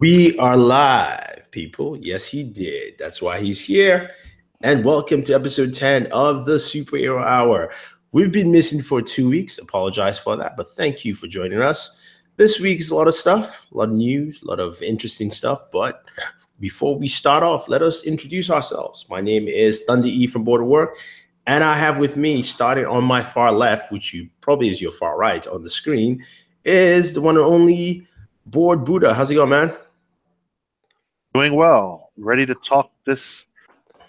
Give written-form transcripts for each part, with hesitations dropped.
We are live, people. Yes, he did. That's why he's here. And welcome to episode 10 of the Superhero Hour. We've been missing for 2 weeks. Apologize for that, but thank you for joining us. This week is a lot of stuff, a lot of news, a lot of interesting stuff. But before we start off, let us introduce ourselves. My name is Thunder E from Booredatwork, and I have with me, starting on my far left, which you probably is your far right on the screen, is the one and only Boored Buddha. How's it going, man? Doing well. Ready to talk this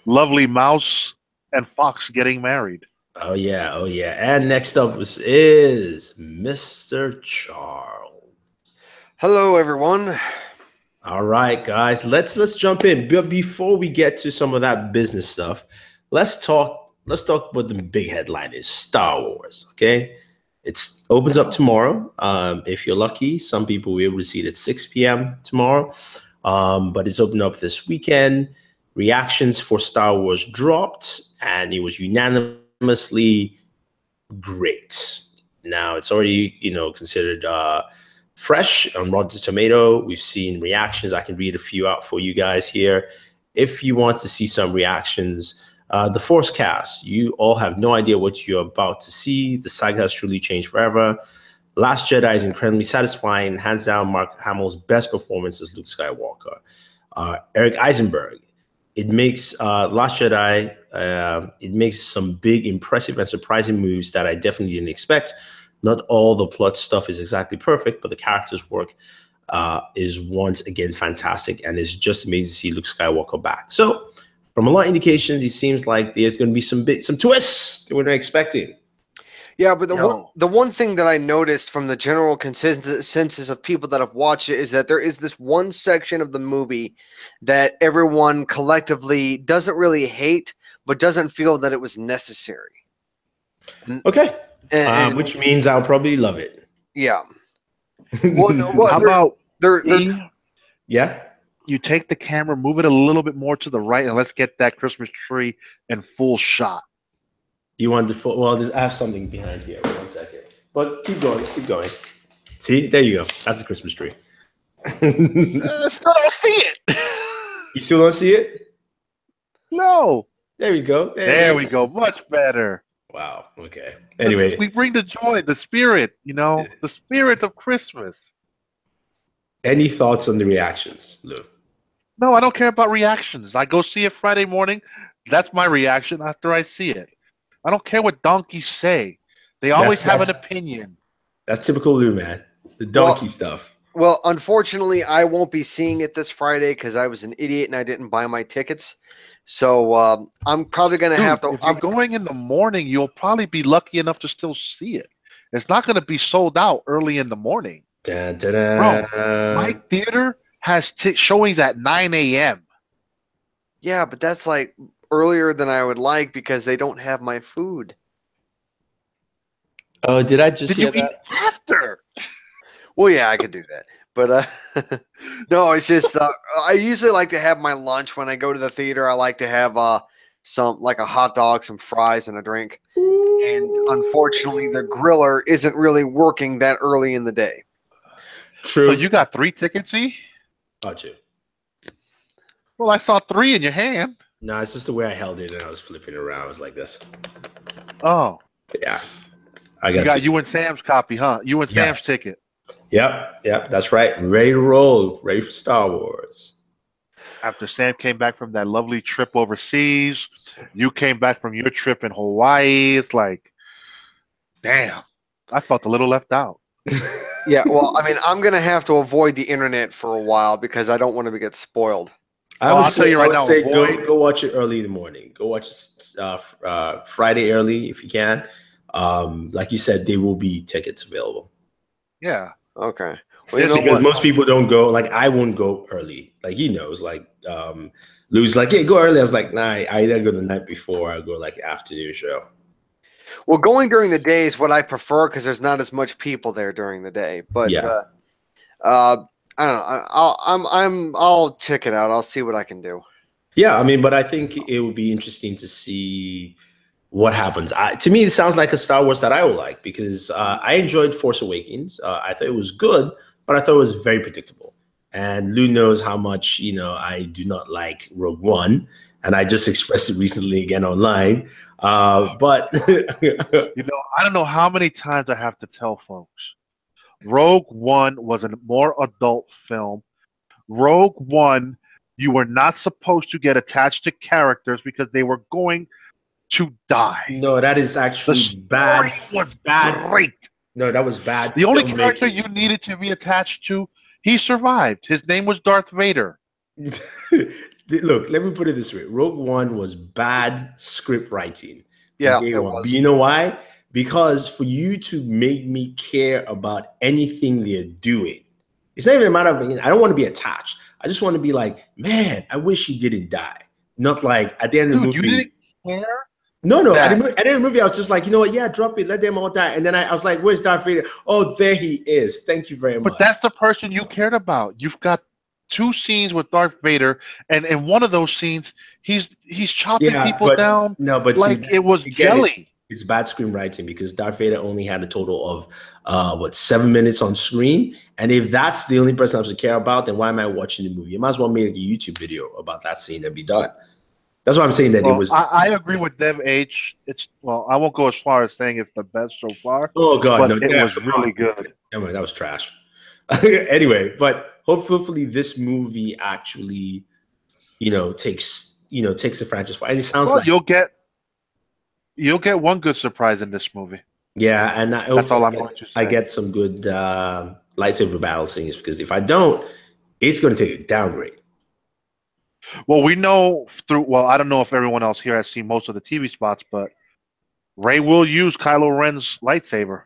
lovely mouse and fox getting married. Oh, yeah. Oh, yeah. And next up is Mr. Charles. Hello, everyone. All right, guys. Let's jump in. But before we get to some of that business stuff, let's talk what the big headline is. Star Wars, okay? It opens up tomorrow. If you're lucky, some people will be able to see it at 6 p.m. tomorrow. But it's opened up this weekend. Reactions for Star Wars dropped, and it was unanimously great. Now it's already, considered fresh on Rotten Tomato. We've seen reactions. I can read a few out for you guys here. If you want to see some reactions, the Force cast, you all have no idea what you're about to see. The saga has truly changed forever. Last Jedi is incredibly satisfying, hands down Mark Hamill's best performance as Luke Skywalker. Eric Eisenberg, it makes Last Jedi, it makes some big, impressive, and surprising moves that I definitely didn't expect. Not all the plot stuff is exactly perfect, but the characters' work is once again fantastic, and it's just amazing to see Luke Skywalker back. So, from a lot of indications, it seems like there's going to be some twists that we're not expecting. Yeah, but the one thing that I noticed from the general consensus of people that have watched it is that there is this one section of the movie that everyone collectively doesn't really hate, but doesn't feel that it was necessary. Okay, which means I'll probably love it. Yeah. How about yeah? You take the camera, move it a little bit more to the right, and let's get that Christmas tree in full shot. You want the full? Well, I have something behind here. Wait 1 second. But keep going. Keep going. See, there you go. That's the Christmas tree. Still don't see it. You still don't see it? No. There we go. There we go. Much better. Wow. Okay. Anyway, we bring the joy, the spirit. The spirit of Christmas. Any thoughts on the reactions, Lou? No, I don't care about reactions. I go see it Friday morning. That's my reaction after I see it. I don't care what donkeys say. They always have an opinion. That's typical Lou, man. The donkey stuff. Well, unfortunately, I won't be seeing it this Friday because I was an idiot and I didn't buy my tickets. So I'm probably going to have to. If you're going in the morning, you'll probably be lucky enough to still see it. It's not going to be sold out early in the morning. Dun, dun, dun. Bro, my theater has showings at 9 a.m. Yeah, but that's like earlier than I would like because they don't have my food. Oh, did I just hear that? Eat after? Well, yeah, I could do that. But no, it's just I usually like to have my lunch when I go to the theater. I like to have some like a hot dog, some fries, and a drink. And unfortunately, the griller isn't really working that early in the day. True. So you got 3 tickets, E? Oh, 2. Well, I saw 3 in your hand. No, it's just the way I held it and I was flipping around. I was like this. Oh. Yeah. You got you and Sam's copy, huh? You and Sam's ticket. Yep. That's right. Ready to roll. Ready for Star Wars. After Sam came back from that lovely trip overseas, you came back from your trip in Hawaii. It's like, damn. I felt a little left out. Yeah, well, I mean, I'm going to have to avoid the internet for a while because I don't want to get spoiled. I'll tell you right now, go watch it early in the morning. Go watch it Friday early if you can. Like you said, there will be tickets available. Yeah. Okay. Well, because most people don't go. Like I won't go early. Like he knows. Like Lou's like, hey, go early. I was like, nah. I either go the night before. I go like afternoon show. Well, going during the day is what I prefer because there's not as much people there during the day. But yeah. I don't know. I'll check it out. I'll see what I can do. Yeah, I mean, but I think it would be interesting to see what happens. To me, it sounds like a Star Wars that I would like because I enjoyed Force Awakens. I thought it was good, but I thought it was very predictable. And Lou knows how much, I do not like Rogue One. And I just expressed it recently again online. But I don't know how many times I have to tell folks. Rogue One was a more adult film. Rogue One, you were not supposed to get attached to characters because they were going to die. No, that is actually bad. Was bad. Great. No, that was bad. The only character you needed to be attached to, he survived. His name was Darth Vader. Look, let me put it this way. Rogue One was bad script writing. Yeah, it was. But you know why? Because for you to make me care about anything they're doing, it's not even a matter of, I don't want to be attached. I just want to be like, man, I wish he didn't die. Not like at the end of the movie. You didn't care? No. At the end of the movie, I was just like, you know what? Yeah, drop it. Let them all die. And then I was like, where's Darth Vader? Oh, there he is. Thank you very much. But that's the person you cared about. You've got 2 scenes with Darth Vader, and in one of those scenes, he's chopping people down. No, but like it was jelly. It's bad screenwriting because Darth Vader only had a total of 7 minutes on screen, and if that's the only person I have to care about, then why am I watching the movie? You might as well make a YouTube video about that scene and be done. That's why I'm saying that it was. I agree with Dev H. I won't go as far as saying it's the best so far. Oh God, but it was really good. That was trash. Anyway, but hopefully this movie actually, takes the franchise. And it sounds like you'll get one good surprise in this movie. Yeah, and that's all I'm going to say. I get some good lightsaber battle scenes because if I don't, it's going to take a downgrade. Well, we know I don't know if everyone else here has seen most of the TV spots, but Rey will use Kylo Ren's lightsaber.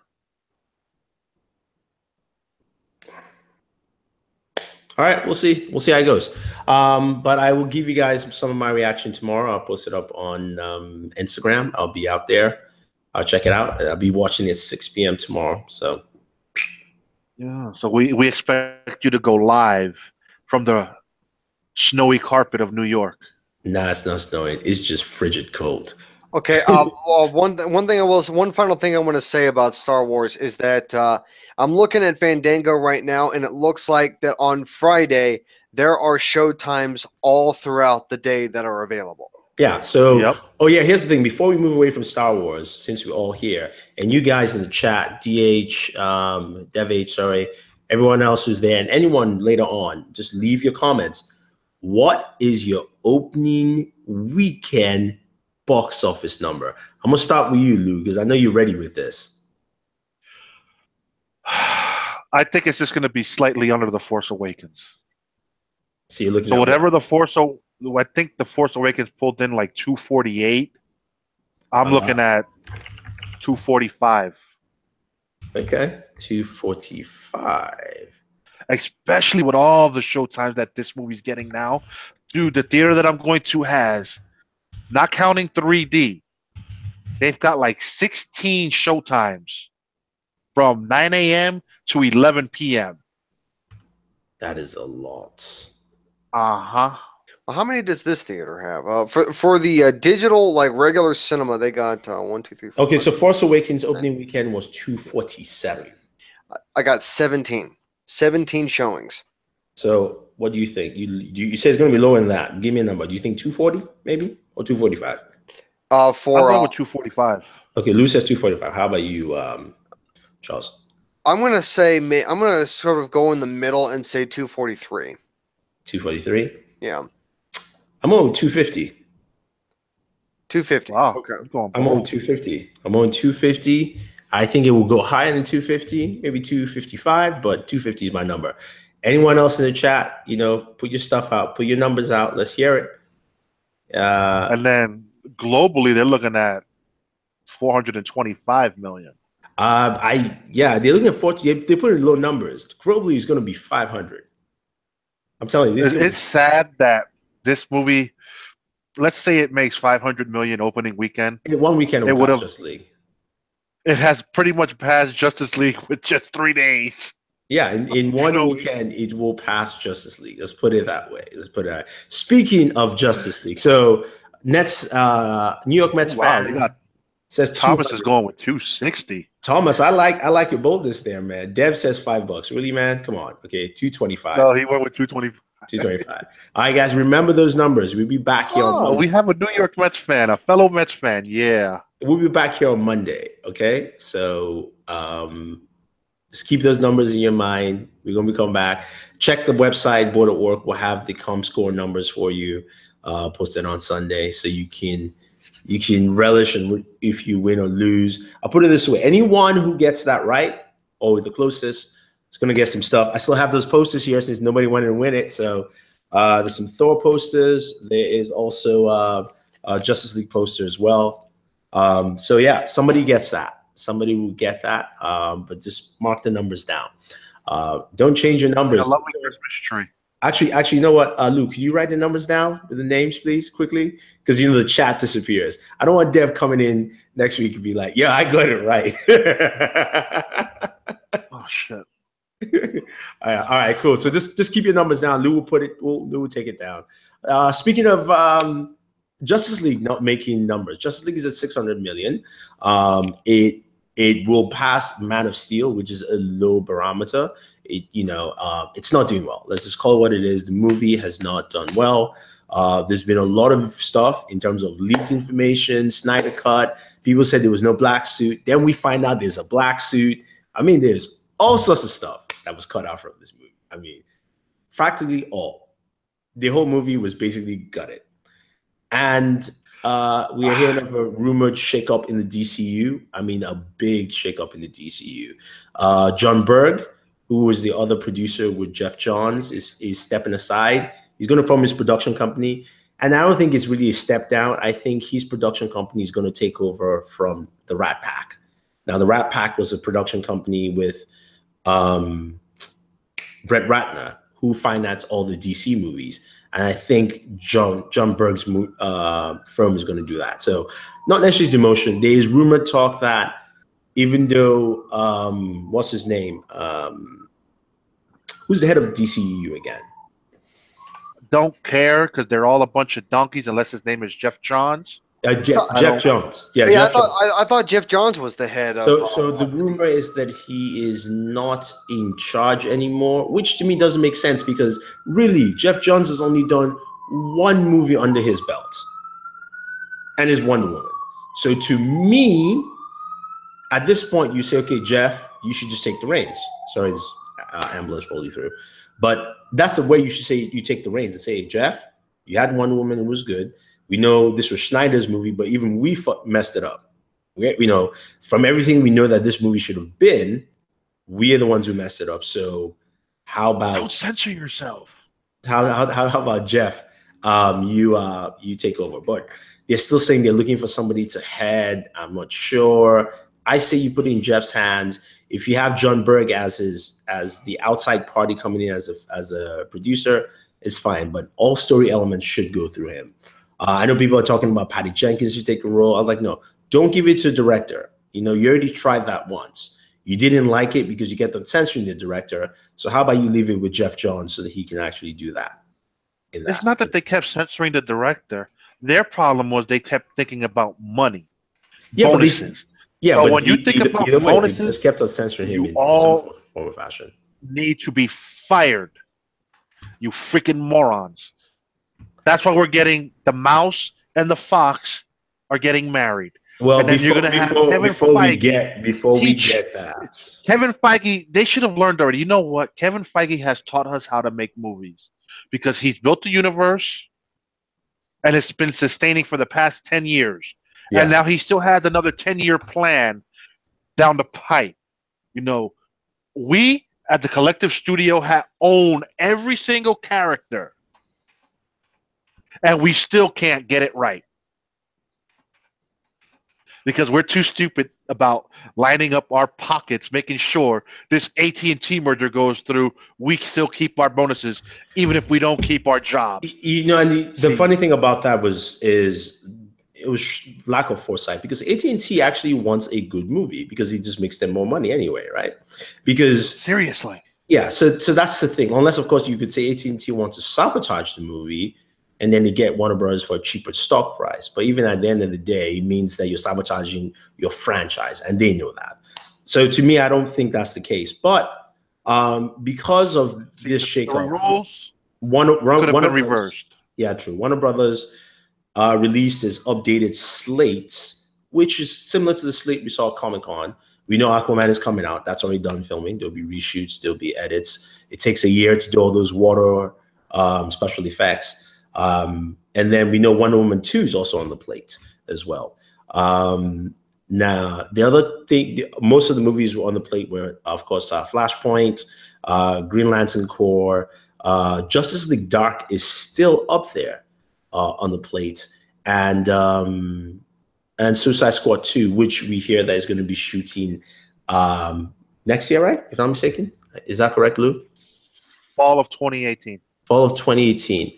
All right, we'll see. We'll see how it goes. But I will give you guys some of my reaction tomorrow. I'll post it up on Instagram. I'll be out there. I'll check it out. I'll be watching it at 6 p.m. tomorrow. So yeah. So we expect you to go live from the snowy carpet of New York. Nah, it's not snowing. It's just frigid cold. Okay. One final thing I want to say about Star Wars is that I'm looking at Fandango right now, and it looks like that on Friday there are show times all throughout the day that are available. Yeah. So, here's the thing. Before we move away from Star Wars, since we're all here, and you guys in the chat, DH, DevH, sorry, everyone else who's there, and anyone later on, just leave your comments. What is your opening weekend box office number? I'm gonna start with you, Lou, because I know you're ready with this. I think it's just gonna be slightly under The Force Awakens. So you're looking. So whatever I think The Force Awakens pulled in like 248. I'm looking at 245. Okay, 245. Especially with all the show times that this movie's getting now, dude. The theater that I'm going to has, not counting 3D, they've got like 16 show times from 9 a.m. to 11 p.m. That is a lot. Uh-huh. Well, how many does this theater have? For the digital, like regular cinema, they got 1, 2, 3, 4. Okay, so Force Awakens opening weekend was 247. I got 17 showings. So what do you think? You say it's going to be lower than that. Give me a number. Do you think 240 maybe or 245? I'll go with 245. Okay, Lou says 245. How about you, Charles? I'm going to sort of go in the middle and say 243. 243? Yeah. I'm on 250. 250. Wow. Okay. I'm on 250. I'm on 250. I think it will go higher than 250, maybe 255, but 250 is my number. Anyone else in the chat, put your stuff out, put your numbers out. Let's hear it. And then globally, they're looking at 425 million. They're looking at 40. They put in low numbers. Globally, it's going to be 500. I'm telling you, it's sad that this movie, let's say it makes 500 million opening weekend. In one weekend, it would have Justice League. It has pretty much passed Justice League with just 3 days. Yeah, in one weekend, it will pass Justice League. Let's put it that way. Speaking of Justice League, so New York Mets fan says Thomas is going with 260. Thomas, I like your boldness there, man. Dev says $5. Really, man? Come on. Okay, 225. No, he went with 225. 225. All right, guys, remember those numbers. We'll be back here on Monday. We have a New York Mets fan, a fellow Mets fan. Yeah. We'll be back here on Monday. Okay. So just keep those numbers in your mind. We're going to be coming back. Check the website, Board at Work. We'll have the ComScore numbers for you posted on Sunday so you can relish and if you win or lose. I'll put it this way. Anyone who gets that right or the closest is going to get some stuff. I still have those posters here since nobody went and win it. So there's some Thor posters. There is also Justice League poster as well. So yeah, somebody gets that. Somebody will get that. But just mark the numbers down. Don't change your numbers. A lovely Christmas tree. Actually, you know what, Luke? Can you write the numbers down with the names, please, quickly? Because the chat disappears. I don't want Dev coming in next week and be like, "Yeah, I got it right." Oh shit! All right, cool. So just keep your numbers down. Lou will put it. Lou will take it down. Speaking of Justice League not making numbers, Justice League is at 600 million. It will pass Man of Steel, which is a low barometer. It's not doing well. Let's just call it what it is. The movie has not done well. There's been a lot of stuff in terms of leaked information, Snyder Cut. People said there was no black suit. Then we find out there's a black suit. I mean, there's all sorts of stuff that was cut out from this movie. I mean, practically all. The whole movie was basically gutted. And we are hearing of a rumored shakeup in the DCEU. I mean, a big shakeup in the DCEU. John Berg, who was the other producer with Jeff Johns, is stepping aside. He's going to form his production company. And I don't think it's really a step down. I think his production company is going to take over from the Rat Pack. Now, the Rat Pack was a production company with Brett Ratner, who financed all the DC movies. And I think John Berg's firm is going to do that. So not necessarily demotion. There is rumored talk that even though, what's his name? Who's the head of the DCEU again? Don't care because they're all a bunch of donkeys unless his name is Jeff Johns. Jeff Johns. Yeah, I thought Jeff Johns was the head. So the rumor is that he is not in charge anymore, which to me doesn't make sense because really Jeff Johns has only done one movie under his belt, and is Wonder Woman. So to me, at this point, you say, okay, Jeff, you should just take the reins. Sorry, this ambulance rolled you through, but that's the way you should say you take the reins and say, hey, Jeff, you had Wonder Woman, it was good. We know this was Schneider's movie, but even we messed it up. From everything we know that this movie should have been, we are the ones who messed it up. So how about don't censor yourself? How about Jeff? You take over. But they're still saying they're looking for somebody to head. I'm not sure. I say you put it in Jeff's hands. If you have John Berg as the outside party coming in as a producer, it's fine. But all story elements should go through him. I know people are talking about Patty Jenkins to take a role. I was like, no, don't give it to a director. You already tried that once. You didn't like it because you kept on censoring the director. So how about you leave it with Jeff Johns so that he can actually do that? It's not that they kept censoring the director. Their problem was they kept thinking about money. Yeah, bonuses. But when you think about bonuses, they just kept on censoring him in all some form of fashion. Need to be fired. You freaking morons. That's why we're getting the mouse and the fox are getting married. Well, and then you're gonna have before we get that, Kevin Feige, they should have learned already. You know what? Kevin Feige has taught us how to make movies because he's built the universe and it's been sustaining for the past 10 years. Yeah. And now he still has another 10-year plan down the pipe. We at the Collective Studio own every single character. And we still can't get it right because we're too stupid about lining up our pockets, making sure this AT&T merger goes through. We still keep our bonuses, even if we don't keep our jobs. And the funny thing about that it was lack of foresight because AT&T actually wants a good movie because it just makes them more money anyway, right? Because seriously, yeah. So that's the thing. Unless, of course, you could say AT&T wants to sabotage the movie. And then they get Warner Bros. For a cheaper stock price. But even at the end of the day, it means that you're sabotaging your franchise, and they know that. So to me, I don't think that's the case. But because of this shakeup, rules could have been reversed. Yeah, true. Warner Brothers released its updated slates, which is similar to the slate we saw at Comic-Con. We know Aquaman is coming out. That's already done filming. There'll be reshoots. There'll be edits. It takes a year to do all those water special effects. And then we know Wonder Woman 2 is also on the plate as well. Now, the other thing, most of the movies were on the plate were, of course, Flashpoint, Green Lantern Corps, Justice League Dark is still up there on the plate. And Suicide Squad 2, which we hear that is going to be shooting next year, right? If I'm mistaken. Is that correct, Lou? Fall of 2018. Fall of 2018.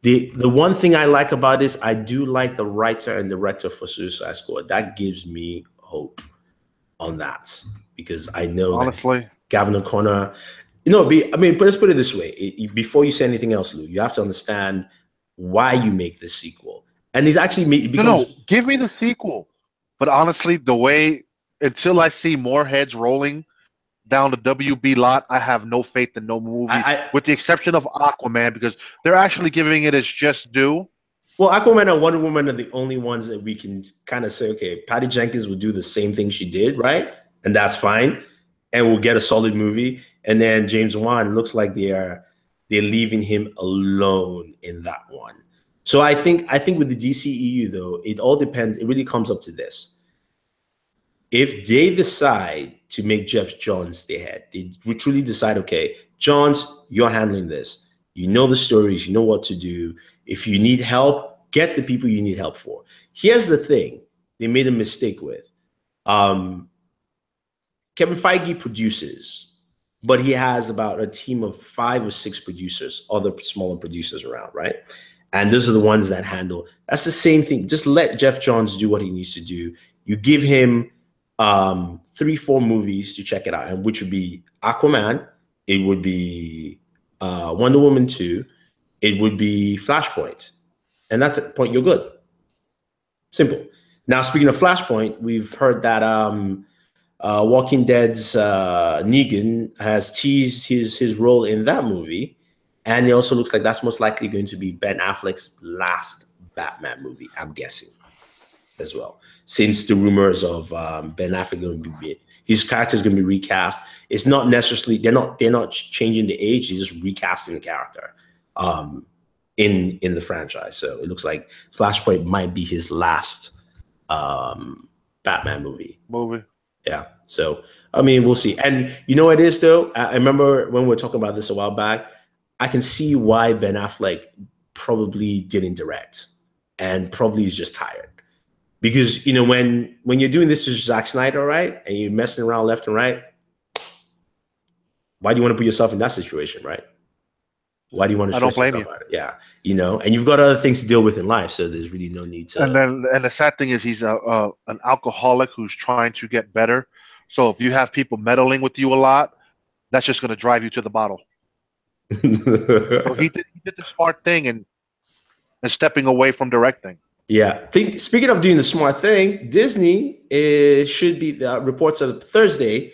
The one thing I like about this, I do like the writer and director for Suicide Squad. That gives me hope on that, because I know honestly, Gavin O'Connor, but let's put it this way. Before you say anything else, Lou, you have to understand why you make this sequel. And he's actually give me the sequel. But honestly, until I see more heads rolling down the WB lot, I have no faith in no movie, with the exception of Aquaman, because they're actually giving it its just due. Well, Aquaman and Wonder Woman are the only ones that we can kind of say, okay, Patty Jenkins will do the same thing she did, right? And that's fine. And we'll get a solid movie. And then James Wan looks like they're leaving him alone in that one. So I think with the DCEU, though, it all depends. It really comes up to this. If they decide to make Jeff Johns their head, they truly decide, okay, Johns, you're handling this. You know the stories. You know what to do. If you need help, get the people you need help for. Here's the thing they made a mistake with. Kevin Feige produces, but he has about a team of 5 or 6 producers, other smaller producers around, right? And those are the ones that handle. That's the same thing. Just let Jeff Johns do what he needs to do. You give him 3-4 movies to check it out, and which would be Aquaman, it would be Wonder Woman 2, it would be Flashpoint. And that's the point, you're good. Simple. Now, speaking of Flashpoint, we've heard that Walking Dead's Negan has teased his role in that movie. And it also looks like that's most likely going to be Ben Affleck's last Batman movie, I'm guessing, as well. Since the rumors of Ben Affleck going to be, his character is going to be recast. It's not necessarily, they're not changing the age, they're just recasting the character in the franchise. So it looks like Flashpoint might be his last Batman movie. Yeah. So, we'll see. And you know what it is, though? I remember when we were talking about this a while back, I can see why Ben Affleck probably didn't direct and probably is just tired. Because, when you're doing this to Zack Snyder, right, and you're messing around left and right, why do you want to put yourself in that situation, right? Why do you want to stress yourself out? Yeah, and you've got other things to deal with in life, so there's really no need to. And the sad thing is he's an alcoholic who's trying to get better. So if you have people meddling with you a lot, that's just going to drive you to the bottle. So he did the smart thing and stepping away from directing. Yeah. Speaking of doing the smart thing, Disney should be reports of Thursday.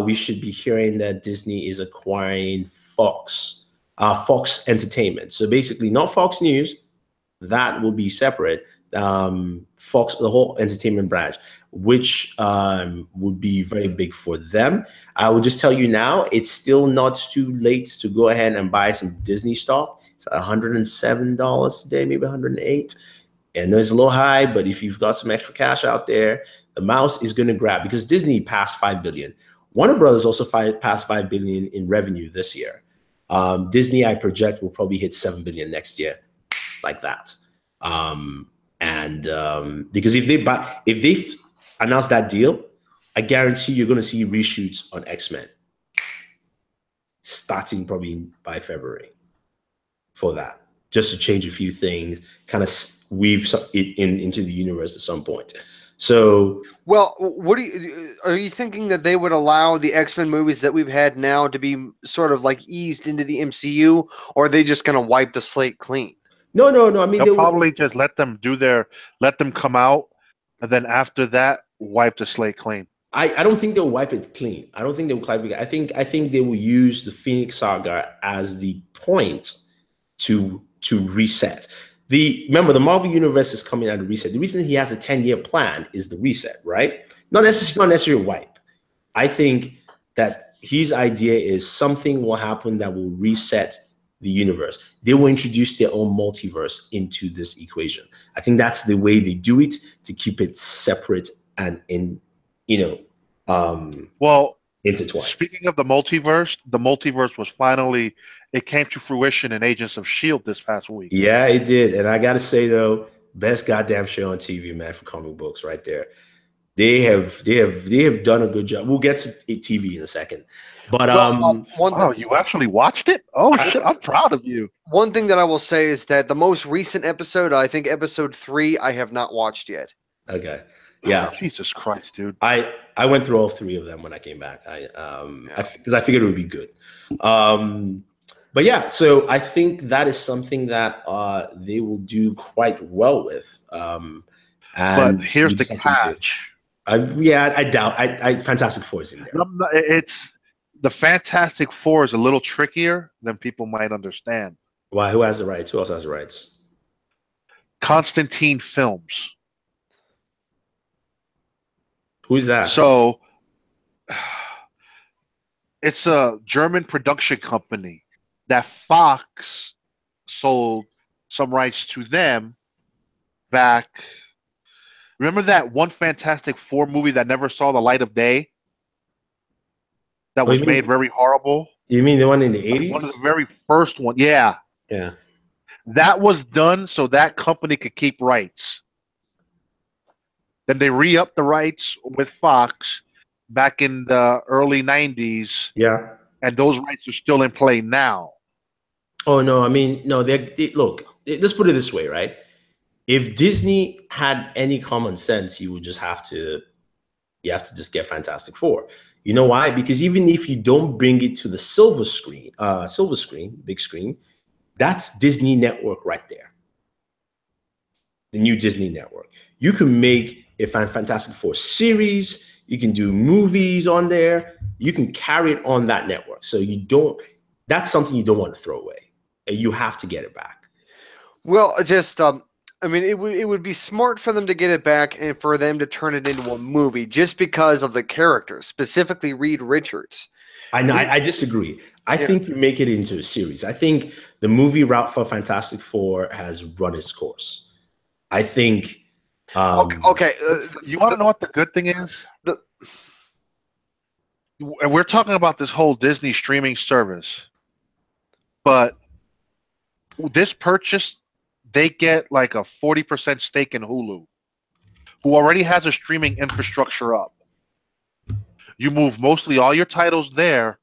We should be hearing that Disney is acquiring Fox Entertainment. So basically, not Fox News. That will be separate. Fox, the whole entertainment branch, which would be very big for them. I will just tell you now, it's still not too late to go ahead and buy some Disney stock. It's at $107 today, maybe $108. And it's a little high, but if you've got some extra cash out there, the mouse is going to grab, because Disney passed $5 billion. Warner Brothers also passed $5 billion in revenue this year. Disney, I project, will probably hit $7 billion next year, like that. Because if they announce that deal, I guarantee you're going to see reshoots on X-Men starting probably by February for that, just to change a few things, kind of weave it into the universe at some point. So, well, are you thinking that they would allow the X-Men movies that we've had now to be sort of like eased into the MCU, or are they just going to wipe the slate clean? No. I mean, they'll probably just let them come out, and then after that, wipe the slate clean. I don't think they'll wipe it clean. I don't think they'll wipe it. I think they will use the Phoenix Saga as the point to reset. Remember, the Marvel Universe is coming out of reset. The reason he has a 10-year plan is the reset, right? Not necessarily wipe. I think that his idea is something will happen that will reset the universe. They will introduce their own multiverse into this equation. I think that's the way they do it, to keep it separate and intertwined. Speaking of the multiverse was finally, it came to fruition in Agents of S.H.I.E.L.D. this past week. Yeah, it did. And I gotta say though, best goddamn show on TV, man, for comic books right there. They have done a good job. We'll get to TV in a second. But you actually watched it? Oh shit, I'm proud of you. One thing that I will say is that the most recent episode, I think episode 3, I have not watched yet. Okay. Yeah. Jesus Christ, dude. I went through all 3 of them when I came back. Because I figured it would be good. But yeah, so I think that is something that they will do quite well with. But here's the catch. I doubt. Fantastic Four is in there. It's the Fantastic Four is a little trickier than people might understand. Why? Who has the rights? Who else has the rights? Constantine Films. Who's that? So it's a German production company that Fox sold some rights to them back. Remember that one Fantastic Four movie that never saw the light of day? That was made very horrible. You mean the one in the 80s? One of the very first one. Yeah. Yeah. That was done so that company could keep rights. Then they re-upped the rights with Fox back in the early 90s. Yeah. And those rights are still in play now. Oh, no. I mean, no, look, let's put it this way, right? If Disney had any common sense, you have to just get Fantastic Four. You know why? Because even if you don't bring it to the big screen, that's Disney Network right there. The new Disney Network. You can make a Fantastic Four series. You can do movies on there. You can carry it on that network. So that's something you don't want to throw away. You have to get it back. Well, just I mean, it would be smart for them to get it back and for them to turn it into a movie just because of the characters, specifically Reed Richards. I know. I disagree. I think you make it into a series. I think the movie route for Fantastic Four has run its course. I think. Okay. You want to know what the good thing is? We're talking about this whole Disney streaming service, but this purchase, they get like a 40% stake in Hulu, who already has a streaming infrastructure up. You move mostly all your titles there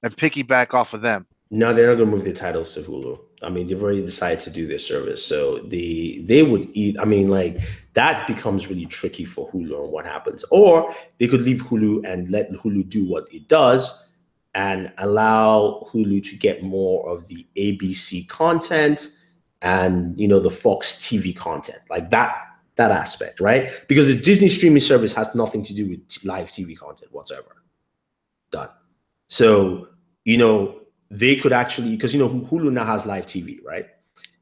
and piggyback off of them. No, they're not going to move their titles to Hulu. I mean, they've already decided to do their service. So they would eat. I mean, like, that becomes really tricky for Hulu and what happens. Or they could leave Hulu and let Hulu do what it does and allow Hulu to get more of the ABC content and, the Fox TV content, like that aspect, right? Because the Disney streaming service has nothing to do with live TV content whatsoever. Done. So, they could actually, because Hulu now has live TV, right?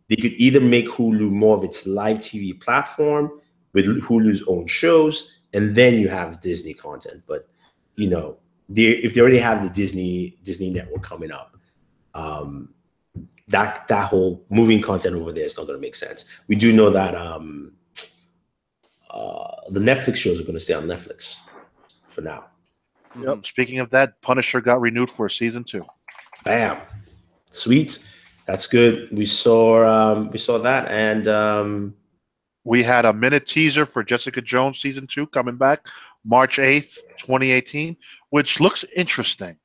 They could either make Hulu more of its live TV platform with Hulu's own shows, and then you have Disney content. But if they already have the Disney network coming up, that whole moving content over there is not going to make sense. We do know that the Netflix shows are going to stay on Netflix for now. Yep. Speaking of that, Punisher got renewed for season 2. Bam, sweet. That's good. We saw that, and we had a minute teaser for Jessica Jones season 2 coming back March 8th, 2018, which looks interesting.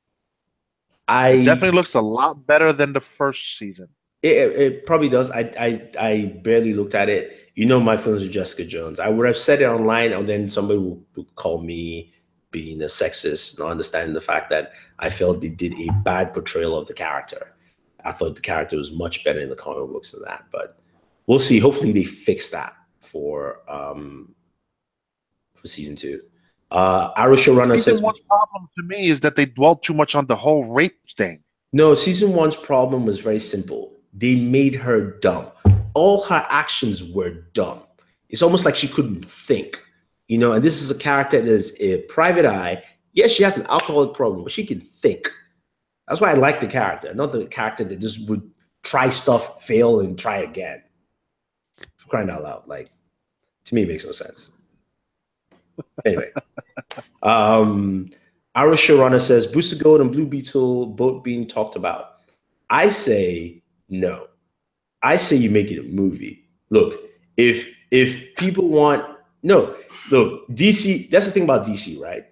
It definitely looks a lot better than the first season. It probably does. I barely looked at it. My feelings with Jessica Jones. I would have said it online, and then somebody will call me being a sexist, not understanding the fact that I felt they did a bad portrayal of the character. I thought the character was much better in the comic books than that, but we'll see. Hopefully they fix that for season 2. Our showrunner says Season one's problem to me is that they dwelt too much on the whole rape thing. no. Season one's problem was very simple. They made her dumb. All her actions were dumb. It's almost like she couldn't think, you know. And this is a character that is a private eye. Yes, she has an alcoholic problem, but she can think. That's why I like the character, not the character that just would try stuff, fail, and try again. For crying out loud, like, to me, it makes no sense. Anyway, our showrunner says Booster Gold and Blue Beetle both being talked about. I say no. I say you make it a movie. Look, if people want look, DC, that's the thing about DC, right?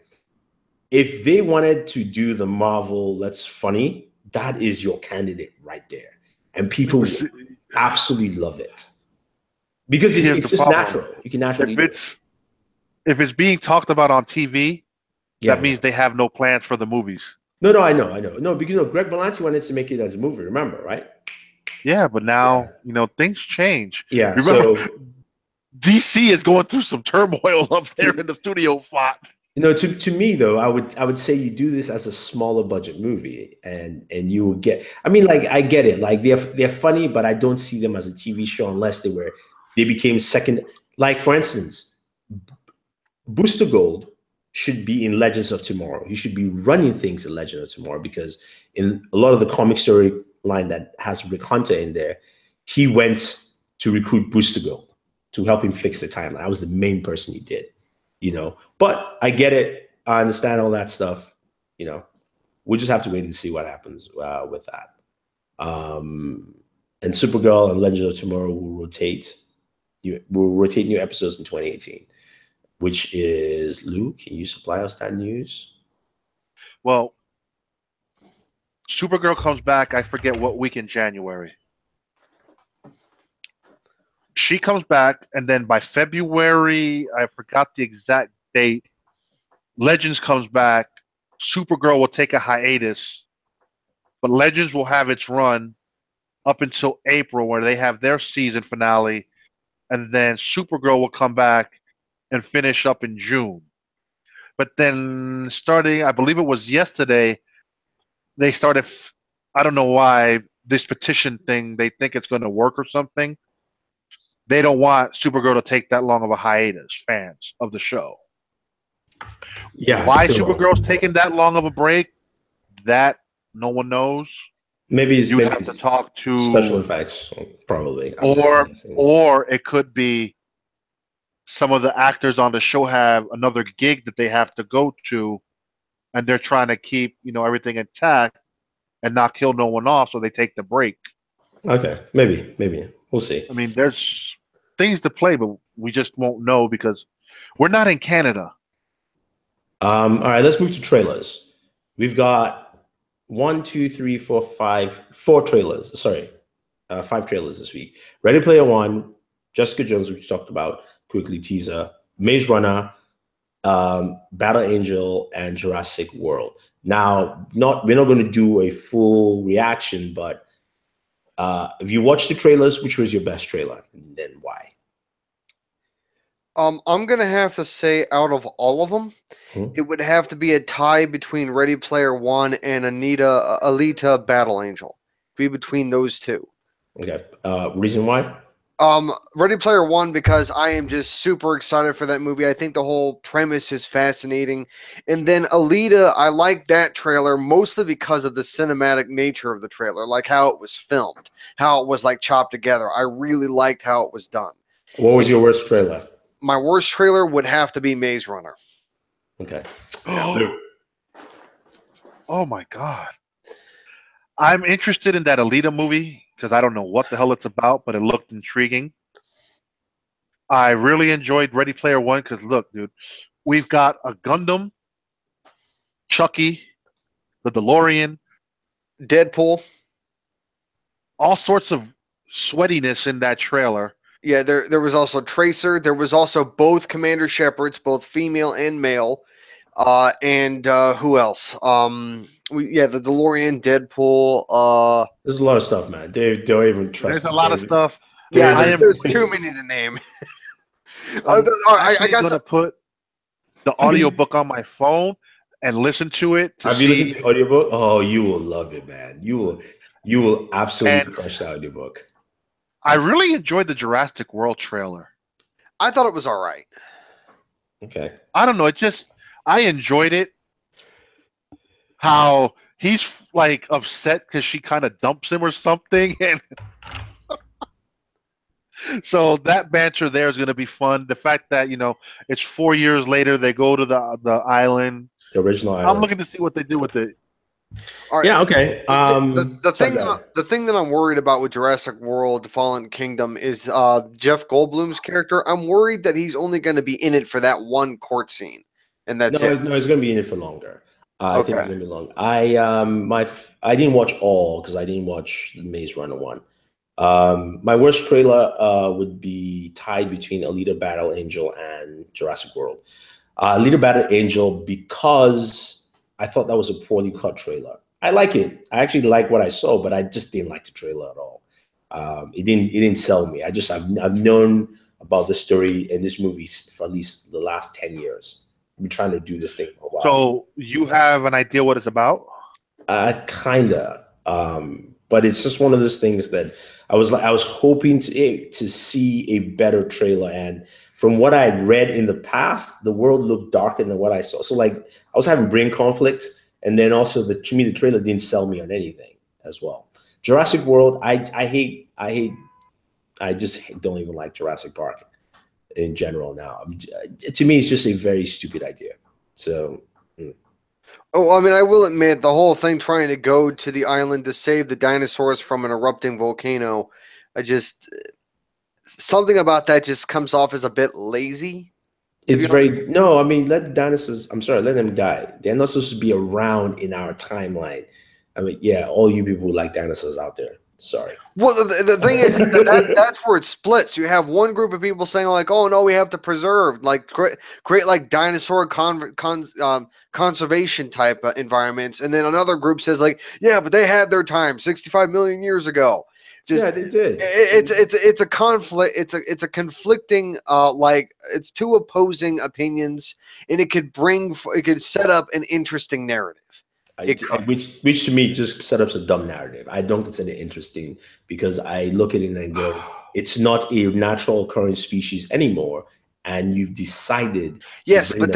If they wanted to do the Marvel Let's Funny, that is your candidate right there. And people absolutely love it. Because it's just natural. You can naturally if it's being talked about on TV, that means they have no plans for the movies. No, I know. No, because Greg Berlanti wanted to make it as a movie, remember, right? Yeah, but now, things change. Yeah, remember, DC is going through some turmoil up there in the studio spot. To me though, I would say you do this as a smaller budget movie, and you will get. I mean, like, I get it. Like, they're funny, but I don't see them as a TV show unless they became second. Like, for instance, Booster Gold should be in Legends of Tomorrow. He should be running things in Legends of Tomorrow, because in a lot of the comic story line that has Rick Hunter in there, he went to recruit Booster Gold to help him fix the timeline. That was the main person he did. But I get it. I understand all that stuff. We'll just have to wait and see what happens with that. And Supergirl and Legends of Tomorrow will rotate. We'll rotate new episodes in 2018, which is, Lou, can you supply us that news? Well, Supergirl comes back, I forget what week in January. She comes back, and then by February, I forgot the exact date, Legends comes back. Supergirl will take a hiatus, but Legends will have its run up until April, where they have their season finale, and then Supergirl will come back and finish up in June. But then starting, I believe it was yesterday, they started, I don't know why, this petition thing, they think it's going to work or something. They don't want Supergirl to take that long of a hiatus, fans of the show. Yeah. Why Supergirl's taking that long of a break, that no one knows. Maybe you have to talk to special effects, probably. Or it could be some of the actors on the show have another gig that they have to go to, and they're trying to keep everything intact and not kill no one off, so they take the break. Okay, maybe we'll see. I mean, there's things to play, but we just won't know because we're not in Canada. All right, let's move to trailers. We've got 4 trailers. Sorry, 5 trailers this week. Ready Player One, Jessica Jones, which we talked about, quickly teaser, Maze Runner, Battle Angel, and Jurassic World. Now, we're not going to do a full reaction, but if you watched the trailers, which was your best trailer, and then why? I'm going to have to say, out of all of them, it would have to be a tie between Ready Player One and Alita Battle Angel. Be between those two. Okay. Reason why? Ready Player One, because I am just super excited for that movie. I think the whole premise is fascinating. And then Alita, I like that trailer mostly because of the cinematic nature of the trailer, like how it was filmed, how it was like chopped together. I really liked how it was done. What was your worst trailer? My worst trailer would have to be Maze Runner. Okay. Oh my God. I'm interested in that Alita movie because I don't know what the hell it's about, but it looked intriguing. I really enjoyed Ready Player One because, look, dude, we've got a Gundam, Chucky, the DeLorean, Deadpool, all sorts of sweatiness in that trailer. Yeah, there was also Tracer. There was also both Commander Shepards, both female and male. And who else? The DeLorean, Deadpool. There's a lot of stuff, man. Dave, don't even trust. There's a lot of stuff. Yeah, there's too many to name. I got to put the audiobook on my phone and listen to it. Have you listened to the audiobook? Oh, you will love it, man. You will absolutely crush the audiobook. I really enjoyed the Jurassic World trailer. I thought it was all right. Okay. I don't know. I enjoyed it. How he's like upset because she kind of dumps him or something, and so that banter there is going to be fun. The fact that it's 4 years later, they go to the island, the original island. I'm looking to see what they do with it. All right. Yeah. Okay. The thing that I'm worried about with Jurassic World: Fallen Kingdom is Jeff Goldblum's character. I'm worried that he's only going to be in it for that one court scene, and that's it. No, he's going to be in it for longer. I think it's going to be long. I didn't watch all because I didn't watch the Maze Runner one. My worst trailer would be tied between Alita Battle Angel and Jurassic World. Alita Battle Angel, because I thought that was a poorly cut trailer. I like it. I actually like what I saw, but I just didn't like the trailer at all. It didn't sell me. I've known about the story in this movie for at least the last 10 years. I've been trying to do this thing for a while. So you have an idea what it's about? Kinda. But it's just one of those things that I was hoping to see a better trailer, and from what I had read in the past, the world looked darker than what I saw. So like I was having brain conflict, and then also to me the trailer didn't sell me on anything as well. Jurassic World, I just don't even like Jurassic Park in general now. To me, it's just a very stupid idea. So. Oh, I mean, I will admit the whole thing trying to go to the island to save the dinosaurs from an erupting volcano, something about that just comes off as a bit lazy. It's no, I mean, let the dinosaurs, I'm sorry, let them die. They're not supposed to be around in our timeline. I mean, yeah, all you people who like dinosaurs out there. Sorry. Well, the thing is that's where it splits. You have one group of people saying like, "Oh no, we have to preserve, like create like dinosaur conservation type environments," and then another group says like, "Yeah, but they had their time 65 million years ago." Yeah, they did. It's a conflict. It's a conflicting like it's two opposing opinions, and it could set up an interesting narrative. Which to me just set up a dumb narrative. I don't consider it interesting because I look at it and I go, it's not a natural occurring species anymore, and you've decided. Yes, but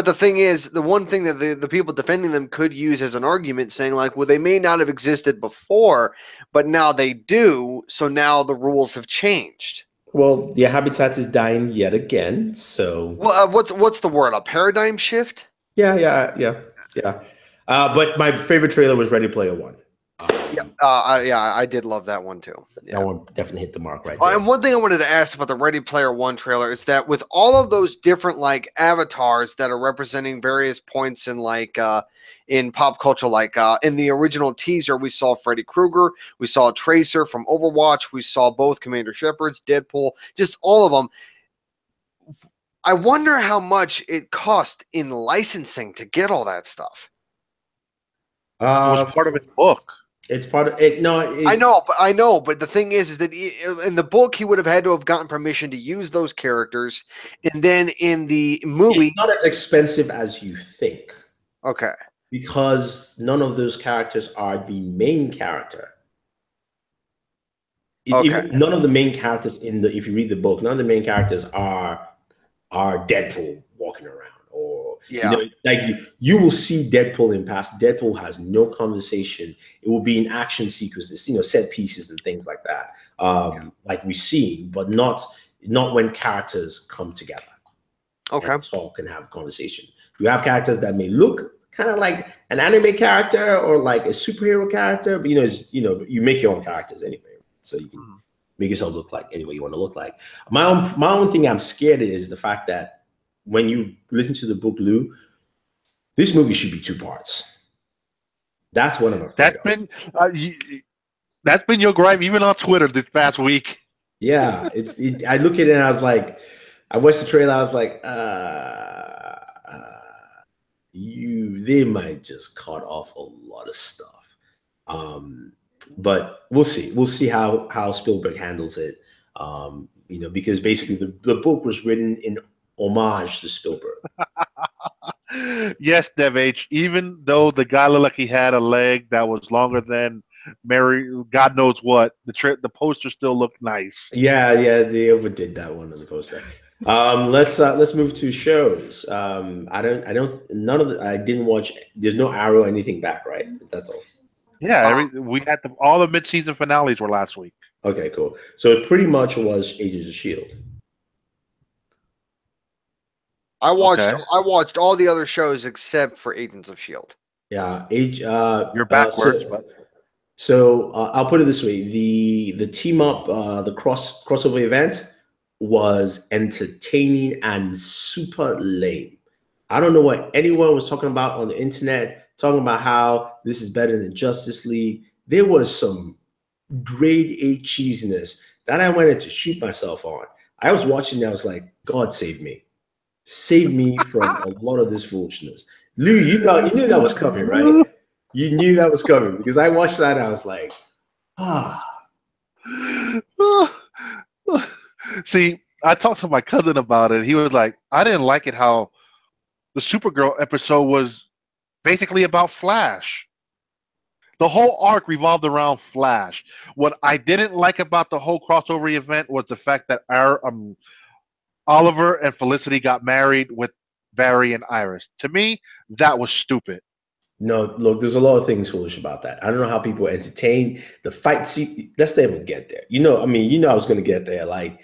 the thing is, the one thing that the people defending them could use as an argument, saying like, well, they may not have existed before, but now they do, so now the rules have changed. Well, their habitat is dying yet again. So, well, what's the word? A paradigm shift? Yeah. But my favorite trailer was Ready Player One. I did love that one too. Yeah. That one definitely hit the mark right there. And one thing I wanted to ask about the Ready Player One trailer is that with all of those different like avatars that are representing various points in like in pop culture, like in the original teaser, we saw Freddy Krueger, we saw Tracer from Overwatch, we saw both Commander Shepard's, Deadpool, just all of them. I wonder how much it cost in licensing to get all that stuff. It was part of his book. It's part of it. No, I know, but the thing is that in the book he would have had to have gotten permission to use those characters, and then in the movie, it's not as expensive as you think. Okay, because none of those characters are the main character. Okay. None of the main characters if you read the book, none of the main characters are Deadpool walking around. Like you will see Deadpool in past. Deadpool has no conversation. It will be in action sequences, set pieces and things like that. Like we've seen, but not when characters come together. Okay. And talk and have a conversation. You have characters that may look kind of like an anime character or like a superhero character, but you make your own characters anyway, so you can make yourself look like any way you want to look like. My own thing I'm scared of is the fact that when you listen to the book, Lou, this movie should be 2 parts. That's what I'm afraid of. That's been your gripe even on Twitter this past week. Yeah, I look at it and I was like, I watched the trailer. I was like, they might just cut off a lot of stuff. But we'll see. We'll see how Spielberg handles it. Because basically the book was written in homage to Spielberg. Yes, Dev H. Even though the guy looked like he had a leg that was longer than Mary, God knows what, the poster still looked nice. Yeah, they overdid that one on the poster. Let's move to shows. None of the I didn't watch. There's no Arrow or anything back, right? That's all. Yeah, Uh, we had all the mid-season finales were last week. Okay, cool. So it pretty much was Agents of Shield. I watched Okay. all the other shows except for Agents of Shield. Yeah, You're backwards, but so I'll put it this way: the team up, the crossover event was entertaining and super lame. I don't know what anyone was talking about on the internet, talking about how this is better than Justice League. There was some grade A cheesiness that I wanted to shoot myself on. I was watching that, I was like, God save me from a lot of this foolishness. Lou, you knew that was coming, right? You knew that was coming because I watched that and I was like, ah. See, I talked to my cousin about it. He was like, I didn't like it how the Supergirl episode was basically about Flash. The whole arc revolved around Flash. What I didn't like about the whole crossover event was the fact that Oliver and Felicity got married with Barry and Iris. To me, that was stupid. No, look, there's a lot of things foolish about that. I don't know how people entertain the fight scene. Let's not even get there. I was going to get there. Like,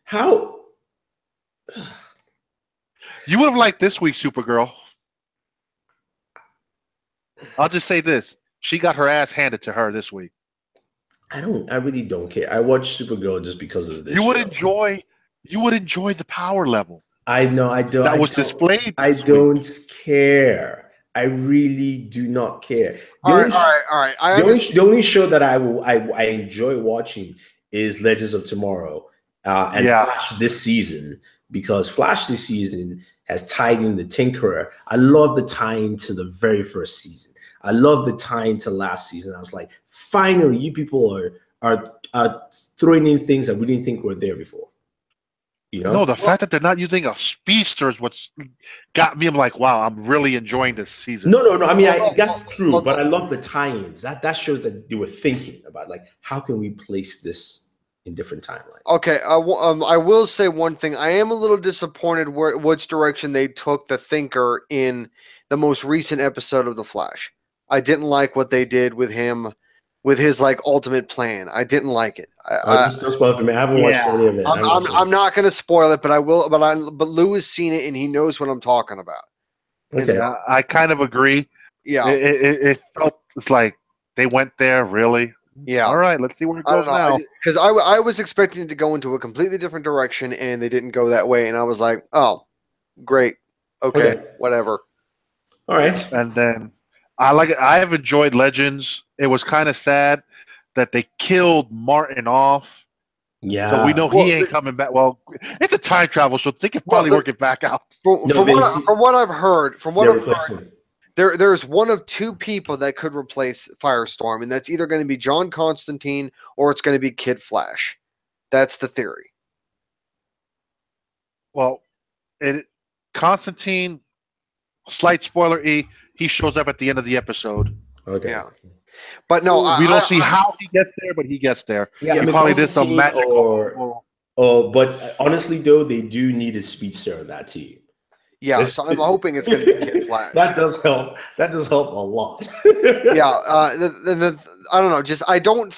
how? You would have liked this week's Supergirl. I'll just say this. She got her ass handed to her this week. I really don't care. I watch Supergirl just because of this. You would enjoy the power level. I know. I don't. That was displayed. I don't care. I really do not care. All right. The only show that I enjoy watching is Legends of Tomorrow and Flash this season, because Flash this season has tied in the Tinkerer. I love the tie-in to the very first season. I love the tie-in to last season. I was like, finally, you people are throwing in things that we didn't think were there before. No, the fact that they're not using a speedster is what's got me. I'm like, wow, I'm really enjoying this season. No. I mean, that's true, but I love the tie-ins. That shows that they were thinking about, like, how can we place this in different timelines. Okay, I will say one thing. I am a little disappointed which direction they took the Thinker in the most recent episode of The Flash. I didn't like what they did with him, with his like ultimate plan. I didn't like it. Just don't spoil it for me. I haven't watched any of it. I'm not going to spoil it, but I will. But Lou has seen it and he knows what I'm talking about. Okay, I kind of agree. Yeah, it felt like they went there really. Yeah. All right, let's see where it goes now. Because I was expecting it to go into a completely different direction, and they didn't go that way. And I was like, oh, great. Okay. Whatever. All right. And then I have enjoyed Legends. It was kind of sad that they killed Martin off. Yeah. So we know he ain't coming back. Well, it's a time travel, so they can probably work it back out. From what I've heard, there's one of two people that could replace Firestorm, and that's either going to be John Constantine or it's going to be Kid Flash. That's the theory. Well, Constantine, slight spoiler, he shows up at the end of the episode. Okay. Yeah. But no, we don't see how he gets there, but he gets there. Yeah, I mean, probably did some magical. But honestly, though, they do need a speedster on that team. Yeah, so I'm hoping it's going to be Kid Flash. That does help. That does help a lot. Yeah, I don't know. Just I don't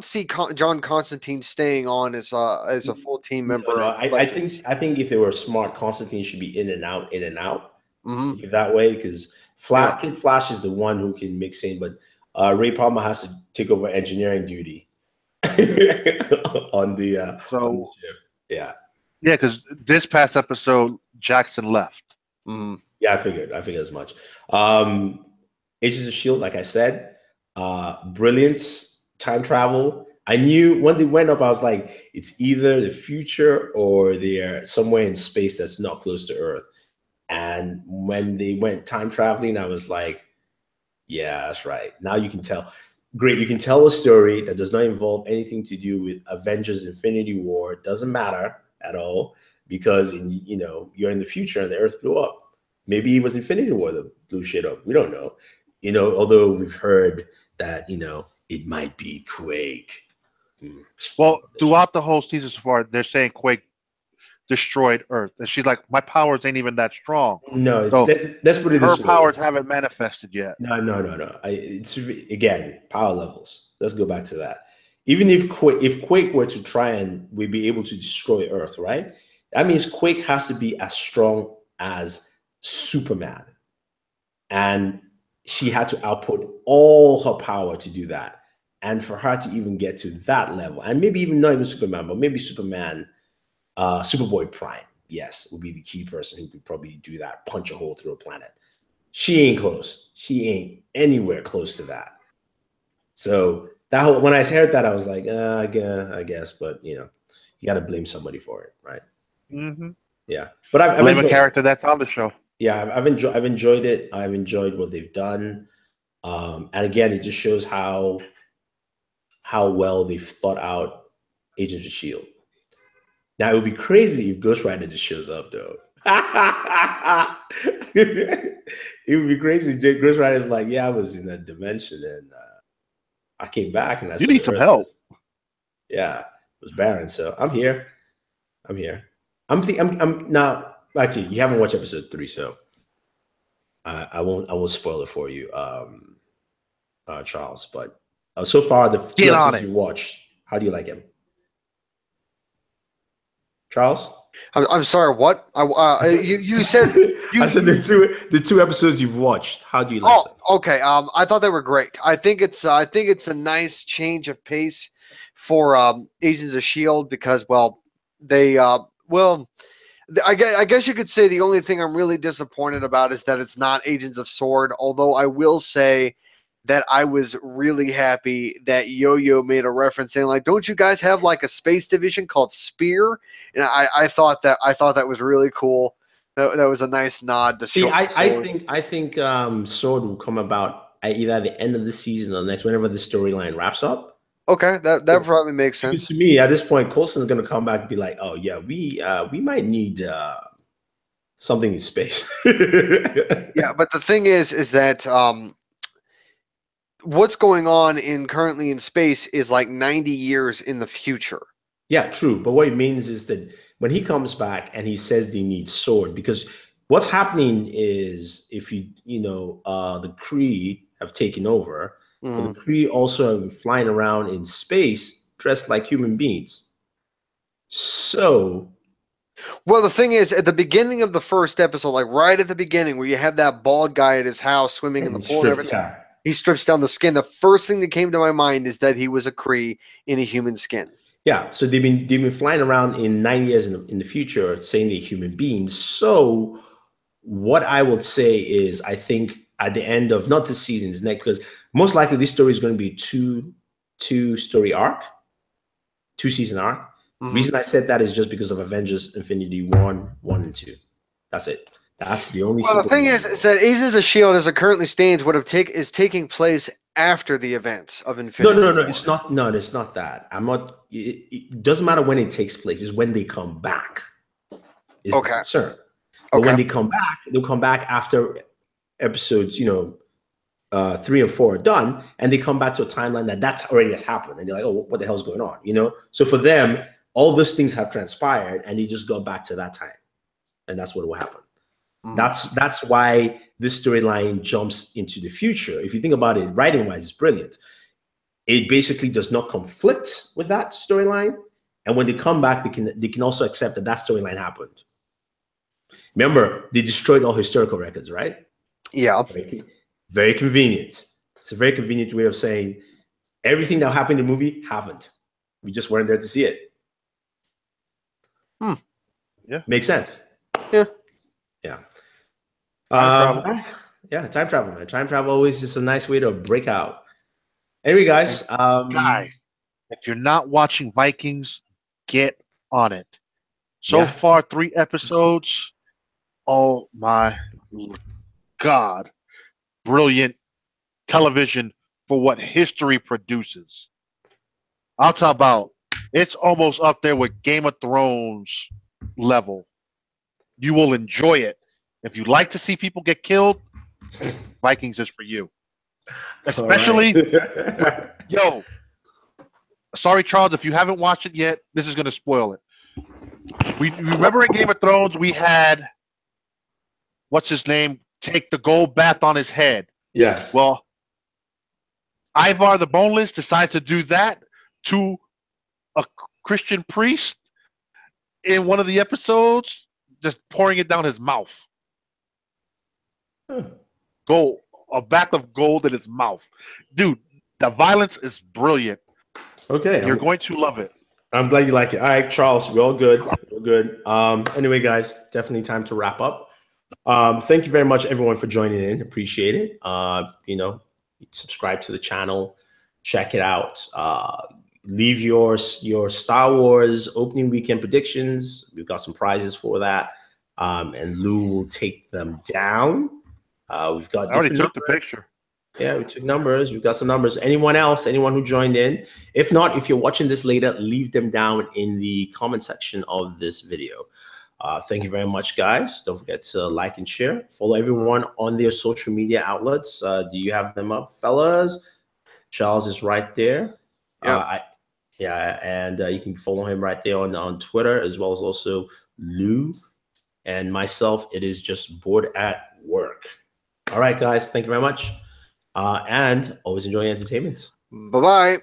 see John Constantine staying on as a full team member. No, I think if they were smart, Constantine should be in and out. Mm-hmm. That way, because Kid Flash is the one who can mix in, but Ray Palmer has to take over engineering duty on the. Yeah, because this past episode Jackson left. Mm. Yeah, I figured as much. Agents of S.H.I.E.L.D., like I said, brilliance, time travel. I knew once it went up, I was like, it's either the future or they're somewhere in space that's not close to Earth. And when they went time traveling, I was like, yeah, that's right. Now you can tell. Great. You can tell a story that does not involve anything to do with Avengers Infinity War. It doesn't matter at all. because you're in the future and the Earth blew up. Maybe it was Infinity War that blew shit up. We don't know. Although we've heard that it might be Quake. Well, throughout the whole season so far, they're saying Quake destroyed Earth, and she's like, "My powers ain't even that strong." No, so let's put it this way. Her powers haven't manifested yet. No. It's again power levels. Let's go back to that. Even if Quake were to try and we'd be able to destroy Earth, right? That means Quake has to be as strong as Superman, and she had to output all her power to do that. And for her to even get to that level, and maybe even not even Superman, but maybe Superman, Superboy Prime, yes, would be the key person who could probably do that, punch a hole through a planet. She ain't close. She ain't anywhere close to that. So when I heard that, I was like, I guess, but you got to blame somebody for it, right? Mm-hmm. Yeah, but I've blame a character that's on the show. Yeah, I've enjoyed it. I've enjoyed what they've done, and again, it just shows how well they've thought out Agents of S.H.I.E.L.D. Now, it would be crazy if Ghost Rider just shows up, though. It would be crazy if Ghost Rider's like, yeah, I was in that dimension, and I came back, and you need some help. Yeah, it was barren, so I'm here. I'm now. Actually, you haven't watched episode 3, so I won't spoil it for you, Charles. But so far, the 2 episodes you watched, how do you like him, Charles? I'm sorry. What? You said I said the two episodes you've watched. How do you like them? Okay. I thought they were great. I think it's a nice change of pace for Agents of S.H.I.E.L.D. because I guess you could say the only thing I'm really disappointed about is that it's not Agents of S.W.O.R.D. Although I will say that I was really happy that Yo-Yo made a reference saying, like, don't you guys have like a space division called Spear? And I thought that was really cool. That was a nice nod to see. I think S.W.O.R.D. will come about at either the end of the season or next, whenever the storyline wraps up. Okay, that probably makes sense. To me, at this point, Coulson's going to come back and be like, "Oh yeah, we might need something in space." Yeah, but the thing is that what's going on currently in space is like 90 years in the future. Yeah, true. But what it means is that when he comes back and he says they need S.W.O.R.D., because what's happening is if the Kree have taken over. But the Kree also are flying around in space dressed like human beings. So, well, the thing is, at the beginning of the first episode, like right at the beginning, where you have that bald guy at his house swimming in the pool and everything, he strips down the skin. The first thing that came to my mind is that he was a Kree in a human skin. Yeah, so they've been flying around in 9 years in the future, saying they're human beings. So, what I would say is, I think at the end of not this season's next, because most likely this story is going to be two-season arc. The reason I said that is just because of Avengers Infinity War 1 and 2. That's it. That's the only. Well, the thing is that Agents of S.H.I.E.L.D. as it currently stands is taking place after the events of Infinity War. No, it's not. No, it's not that. I'm not. It doesn't matter when it takes place. It's when they come back. Is the concern. But when they come back, they'll come back after episodes, 3 and 4 are done, and they come back to a timeline that's already has happened, and they're like, oh, what the hell's going on? So for them, all those things have transpired, and they just go back to that time, and that's what will happen. That's why this storyline jumps into the future. If you think about it, writing wise, it's brilliant. It basically does not conflict with that storyline, and when they come back, they can also accept that storyline happened. Remember, they destroyed all historical records, right? Yeah. Very convenient. It's a very convenient way of saying everything that happened in the movie happened. We just weren't there to see it. Yeah. Makes sense. Yeah. Yeah. Time travel. Yeah, time travel, man. Time travel always is a nice way to break out. Anyway, guys. Guys, if you're not watching Vikings, get on it. So far, 3 episodes. Oh my God. Brilliant television for what history produces. I'll talk about it's almost up there with Game of Thrones level. You will enjoy it. If you like to see people get killed, Vikings is for you. Especially, yo, sorry, Charles, if you haven't watched it yet, this is going to spoil it. We remember in Game of Thrones, we had, what's his name, take the gold bath on his head. Yeah. Well, Ivar the Boneless decides to do that to a Christian priest in one of the episodes, just pouring it down his mouth. Gold, a bath of gold in his mouth. Dude, the violence is brilliant. Okay. You're going to love it. I'm glad you like it. All right, Charles, we're all good. We're good. Anyway, guys, definitely time to wrap up. Thank you very much, everyone, for joining in. Appreciate it. You know, subscribe to the channel, check it out. Leave your Star Wars opening weekend predictions. We've got some prizes for that, and Lou will take them down. We've got. I already took the picture. Yeah, we took numbers. We've got some numbers. Anyone else? Anyone who joined in? If not, if you're watching this later, leave them down in the comment section of this video. Thank you very much, guys. Don't forget to like and share. Follow everyone on their social media outlets. Do you have them up, fellas? Charles is right there. Yep. And you can follow him right there on Twitter, as well as also Lou and myself. It is just Bored at Work. All right, guys. Thank you very much. And always enjoy entertainment. Bye-bye.